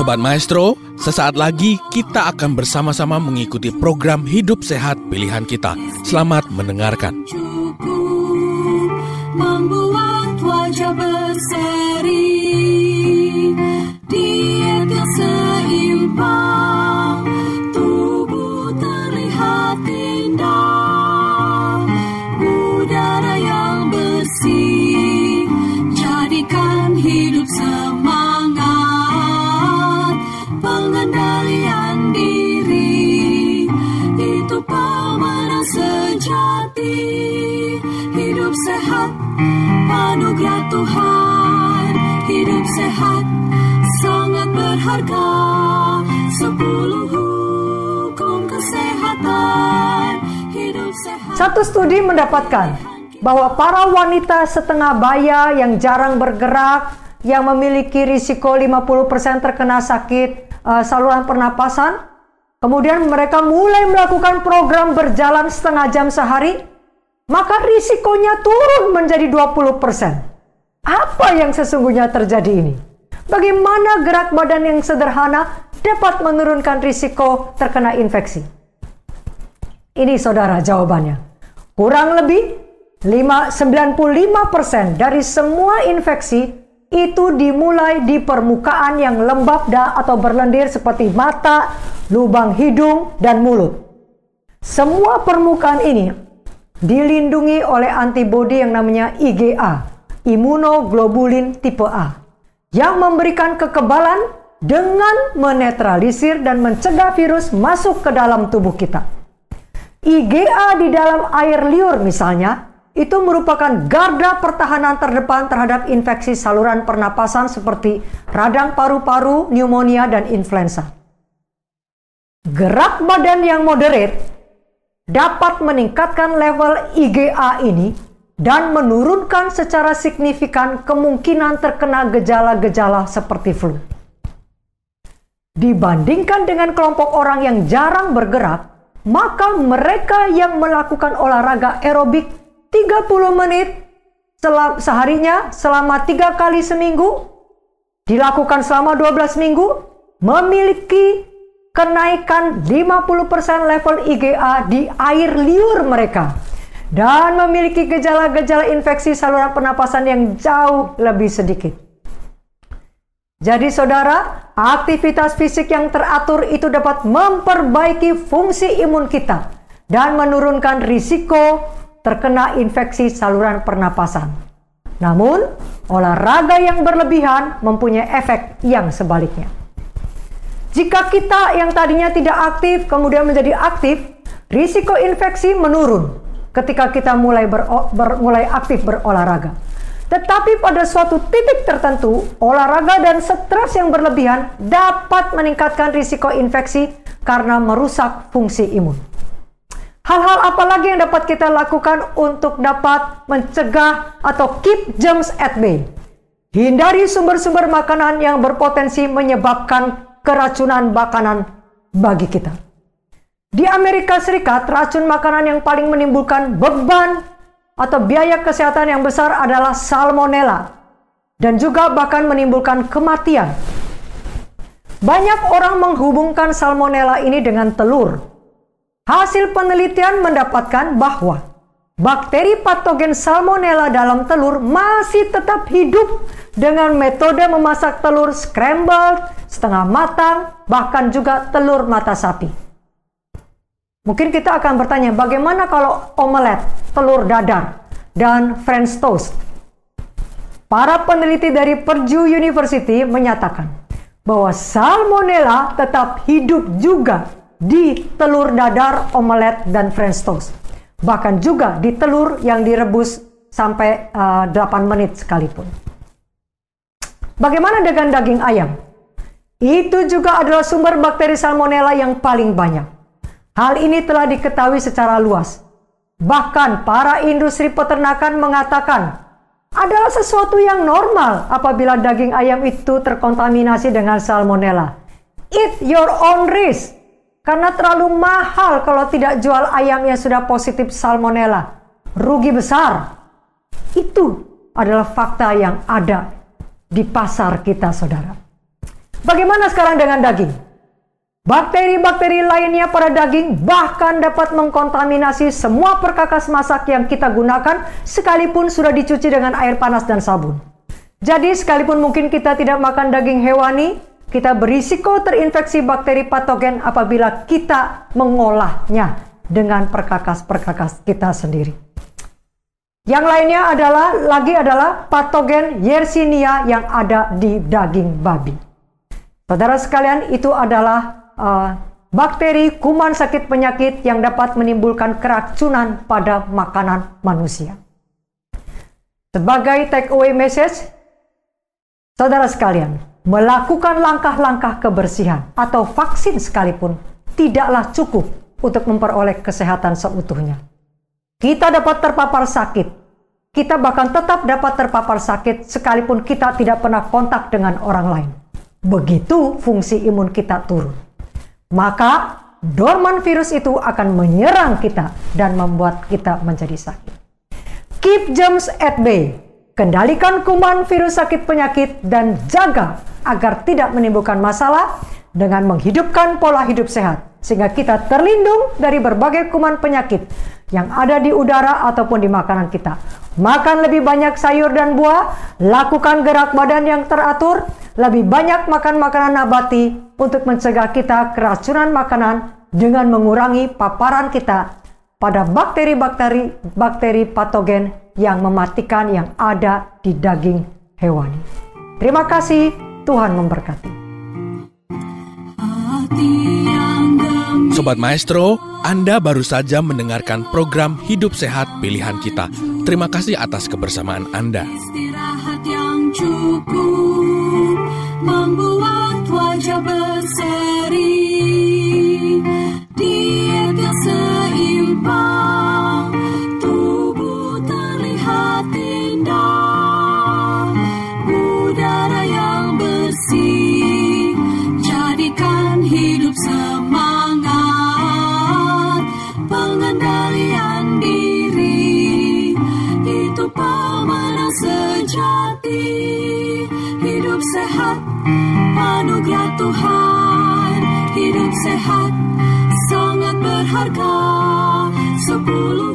Sobat Maestro, sesaat lagi kita akan bersama-sama mengikuti program Hidup Sehat Pilihan Kita. Selamat mendengarkan. Membuat wajah berseri, diet yang seimbang, tubuh terlihat indah, udara yang bersih, jadikan hidup semangat, pengendalian diri, itu pemenang sejati. Hidup sehat, anugerah Tuhan. Hidup sehat, sangat berharga. 10 hukum kesehatan. Hidup sehat. Satu studi mendapatkan bahwa para wanita setengah baya yang jarang bergerak, yang memiliki risiko 50% terkena sakit saluran pernapasan, kemudian mereka mulai melakukan program berjalan setengah jam sehari, maka risikonya turun menjadi 20%. Apa yang sesungguhnya terjadi ini? Bagaimana gerak badan yang sederhana dapat menurunkan risiko terkena infeksi? Ini saudara jawabannya. Kurang lebih 95% dari semua infeksi itu dimulai di permukaan yang lembab atau berlendir seperti mata, lubang hidung, dan mulut. Semua permukaan ini dilindungi oleh antibodi yang namanya IgA, imunoglobulin tipe A, yang memberikan kekebalan dengan menetralisir dan mencegah virus masuk ke dalam tubuh kita. IgA di dalam air liur misalnya, itu merupakan garda pertahanan terdepan terhadap infeksi saluran pernapasan seperti radang paru-paru, pneumonia, dan influenza. Gerak badan yang moderate dapat meningkatkan level IgA ini dan menurunkan secara signifikan kemungkinan terkena gejala-gejala seperti flu. Dibandingkan dengan kelompok orang yang jarang bergerak, maka mereka yang melakukan olahraga aerobik 30 menit seharinya selama 3 kali seminggu, dilakukan selama 12 minggu, memiliki kenaikan 50% level IgA di air liur mereka dan memiliki gejala-gejala infeksi saluran pernapasan yang jauh lebih sedikit. Jadi saudara, aktivitas fisik yang teratur itu dapat memperbaiki fungsi imun kita dan menurunkan risiko terkena infeksi saluran pernapasan. Namun, olahraga yang berlebihan mempunyai efek yang sebaliknya. Jika kita yang tadinya tidak aktif kemudian menjadi aktif, risiko infeksi menurun ketika kita mulai aktif berolahraga. Tetapi pada suatu titik tertentu, olahraga dan stres yang berlebihan dapat meningkatkan risiko infeksi karena merusak fungsi imun. Hal-hal apa lagi yang dapat kita lakukan untuk dapat mencegah atau keep germs at bay? Hindari sumber-sumber makanan yang berpotensi menyebabkan keracunan makanan bagi kita. Di Amerika Serikat, racun makanan yang paling menimbulkan beban atau biaya kesehatan yang besar adalah salmonella dan juga bahkan menimbulkan kematian. Banyak orang menghubungkan salmonella ini dengan telur. Hasil penelitian mendapatkan bahwa bakteri patogen salmonella dalam telur masih tetap hidup dengan metode memasak telur scrambled, setengah matang, bahkan juga telur mata sapi. Mungkin kita akan bertanya, bagaimana kalau omelet, telur dadar, dan French toast? Para peneliti dari Purdue University menyatakan bahwa salmonella tetap hidup juga di telur dadar, omelet, dan French toast. Bahkan juga di telur yang direbus sampai 8 menit sekalipun. Bagaimana dengan daging ayam? Itu juga adalah sumber bakteri salmonella yang paling banyak. Hal ini telah diketahui secara luas. Bahkan para industri peternakan mengatakan adalah sesuatu yang normal apabila daging ayam itu terkontaminasi dengan salmonella. Eat your own risk. Karena terlalu mahal kalau tidak jual ayam yang sudah positif salmonella. Rugi besar. Itu adalah fakta yang ada di pasar kita, saudara. Bagaimana sekarang dengan daging? Bakteri-bakteri lainnya pada daging bahkan dapat mengkontaminasi semua perkakas masak yang kita gunakan sekalipun sudah dicuci dengan air panas dan sabun. Jadi sekalipun mungkin kita tidak makan daging hewani, kita berisiko terinfeksi bakteri patogen apabila kita mengolahnya dengan perkakas-perkakas kita sendiri. Yang lainnya adalah patogen Yersinia yang ada di daging babi. Saudara sekalian, itu adalah bakteri kuman sakit penyakit yang dapat menimbulkan keracunan pada makanan manusia. Sebagai take away message, saudara sekalian, melakukan langkah-langkah kebersihan atau vaksin sekalipun tidaklah cukup untuk memperoleh kesehatan seutuhnya. Kita dapat terpapar sakit. Kita bahkan tetap dapat terpapar sakit sekalipun kita tidak pernah kontak dengan orang lain. Begitu fungsi imun kita turun. Maka dorman virus itu akan menyerang kita dan membuat kita menjadi sakit. Keep germs at bay. Kendalikan kuman virus sakit penyakit dan jaga agar tidak menimbulkan masalah dengan menghidupkan pola hidup sehat. Sehingga kita terlindung dari berbagai kuman penyakit yang ada di udara ataupun di makanan kita. Makan lebih banyak sayur dan buah, lakukan gerak badan yang teratur, lebih banyak makan makanan nabati untuk mencegah kita keracunan makanan dengan mengurangi paparan kita pada bakteri patogen yang mematikan yang ada di daging hewani. Terima kasih, Tuhan memberkati. Sobat Maestro, Anda baru saja mendengarkan program Hidup Sehat Pilihan Kita. Terima kasih atas kebersamaan Anda. Istirahat yang cukup membuat wajah berseri, diet yang seimbang, tubuh terlihat indah, udara yang bersih, jadikan hidup semangat, pengendalian diri, itu pemenang sejati. Hidup sehat, anugerah Tuhan. Hidup sehat, sangat berharga. 10